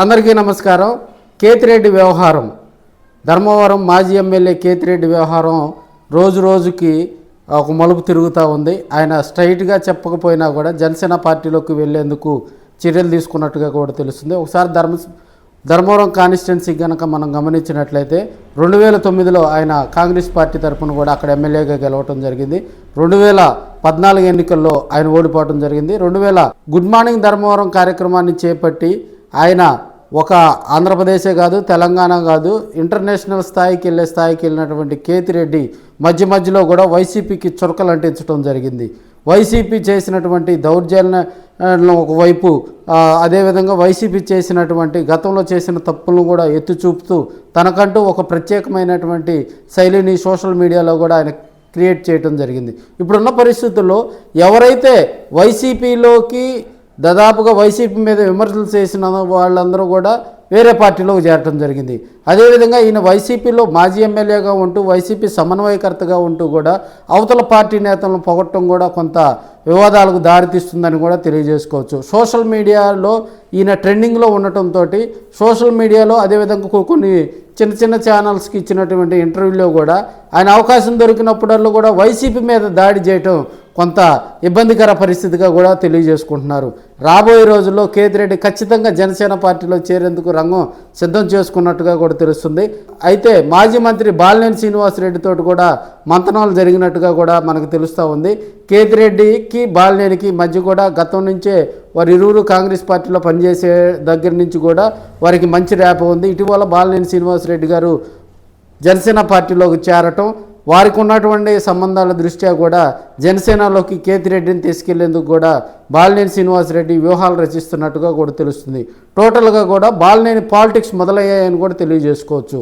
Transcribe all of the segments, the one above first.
అందరికీ నమస్కారం. కేతిరెడ్డి వ్యవహారం, ధర్మవరం మాజీ ఎమ్మెల్యే కేతిరెడ్డి వ్యవహారం రోజు రోజుకి ఒక మలుపు తిరుగుతూ ఉంది. ఆయన స్ట్రైట్గా చెప్పకపోయినా కూడా జనసేన పార్టీలోకి వెళ్లేందుకు చర్యలు తీసుకున్నట్టుగా కూడా తెలుస్తుంది. ఒకసారి ధర్మవరం కాన్స్టిట్యున్సీ కనుక మనం గమనించినట్లయితే 2009లో ఆయన కాంగ్రెస్ పార్టీ తరఫున కూడా అక్కడ ఎమ్మెల్యేగా గెలవటం జరిగింది. 2014 ఎన్నికల్లో ఆయన ఓడిపోవడం జరిగింది. గుడ్ మార్నింగ్ ధర్మవరం కార్యక్రమాన్ని చేపట్టి ఆయన ఒక ఆంధ్రప్రదేశే కాదు, తెలంగాణ కాదు, ఇంటర్నేషనల్ స్థాయికి వెళ్ళినటువంటి కేతిరెడ్డి మధ్యలో కూడా వైసీపీకి చురకలు అంటించడం జరిగింది. వైసీపీ చేసినటువంటి దౌర్జన్యం ఒకవైపు, అదేవిధంగా వైసీపీ చేసినటువంటి గతంలో చేసిన తప్పులను కూడా ఎత్తి చూపుతూ తనకంటూ ఒక ప్రత్యేకమైనటువంటి శైలిని సోషల్ మీడియాలో కూడా ఆయన క్రియేట్ చేయడం జరిగింది. ఇప్పుడున్న పరిస్థితుల్లో ఎవరైతే వైసీపీలోకి దాదాపుగా వైసీపీ మీద విమర్శలు చేసిన వాళ్ళందరూ కూడా వేరే పార్టీలోకి చేరటం జరిగింది. అదేవిధంగా ఈయన వైసీపీలో మాజీ ఎమ్మెల్యేగా ఉంటూ వైసీపీ సమన్వయకర్తగా ఉంటూ కూడా అవతల పార్టీ నేతలను పొగట్టడం కూడా కొంత వివాదాలకు దారితీస్తుందని కూడా తెలియజేసుకోవచ్చు. సోషల్ మీడియాలో ఈయన ట్రెండింగ్లో ఉండటంతో సోషల్ మీడియాలో అదేవిధంగా కొన్ని చిన్న ఛానల్స్కి ఇచ్చినటువంటి ఇంటర్వ్యూలో కూడా ఆయన అవకాశం దొరికినప్పుడల్లా కూడా వైసీపీ మీద దాడి చేయటం కొంత ఇబ్బందికర పరిస్థితిగా కూడా తెలియజేసుకుంటున్నారు. రాబోయే రోజుల్లో కేతిరెడ్డి ఖచ్చితంగా జనసేన పార్టీలో చేరేందుకు రంగం సిద్ధం చేసుకున్నట్టుగా కూడా తెలుస్తుంది. అయితే మాజీ మంత్రి బాలినేని శ్రీనివాసరెడ్డితో కూడా మంతనాలు జరిగినట్టుగా కూడా మనకు తెలుస్తూ ఉంది. కేతిరెడ్డికి బాలినేనికి మధ్య కూడా గతం నుంచే వారి ఇరువురు కాంగ్రెస్ పార్టీలో పనిచేసే దగ్గర నుంచి కూడా వారికి మంచి ర్యాప్ ఉంది. ఇటీవల బాలినేని శ్రీనివాసరెడ్డి గారు జనసేన పార్టీలోకి చేరటం, వారికి ఉన్నటువంటి సంబంధాల దృష్ట్యా కూడా జనసేనలోకి కేతిరెడ్డిని తీసుకెళ్లేందుకు కూడా బాలినేని శ్రీనివాసరెడ్డి వ్యూహాలు రచిస్తున్నట్టుగా కూడా తెలుస్తుంది. టోటల్గా కూడా బాలినేని పాలిటిక్స్ మొదలయ్యాయని కూడా తెలియజేసుకోవచ్చు.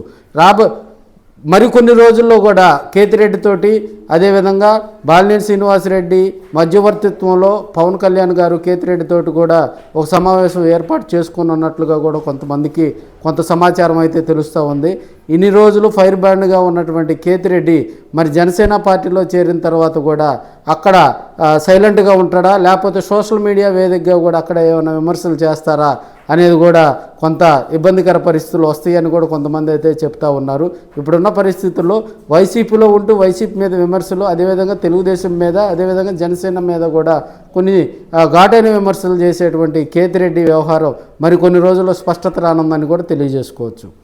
మరికొన్ని రోజుల్లో కూడా కేతిరెడ్డితోటి అదేవిధంగా బాలినేని శ్రీనివాసరెడ్డి మధ్యవర్తిత్వంలో పవన్ కళ్యాణ్ గారు కేతిరెడ్డితోటి కూడా ఒక సమావేశం ఏర్పాటు చేసుకున్నట్లుగా కూడా కొంతమందికి కొంత సమాచారం అయితే తెలుస్తూ ఉంది. ఇన్ని రోజులు ఫైర్ బ్రాండ్గా ఉన్నటువంటి కేతిరెడ్డి మరి జనసేన పార్టీలో చేరిన తర్వాత కూడా అక్కడ సైలెంట్గా ఉంటాడా, లేకపోతే సోషల్ మీడియా వేదికగా కూడా అక్కడ ఏమైనా విమర్శలు చేస్తారా అనేది కూడా కొంత ఇబ్బందికర పరిస్థితులు వస్తాయని కూడా కొంతమంది అయితే చెప్తా ఉన్నారు. ఇప్పుడున్న పరిస్థితుల్లో వైసీపీలో ఉంటూ వైసీపీ మీద విమర్శలు, అదేవిధంగా తెలుగుదేశం మీద, అదేవిధంగా జనసేన మీద కూడా కొన్ని ఘాటైన విమర్శలు చేసేటువంటి కేతిరెడ్డి వ్యవహారం మరి కొన్ని రోజుల్లో స్పష్టత రానుందని కూడా తెలియజేసుకోవచ్చు.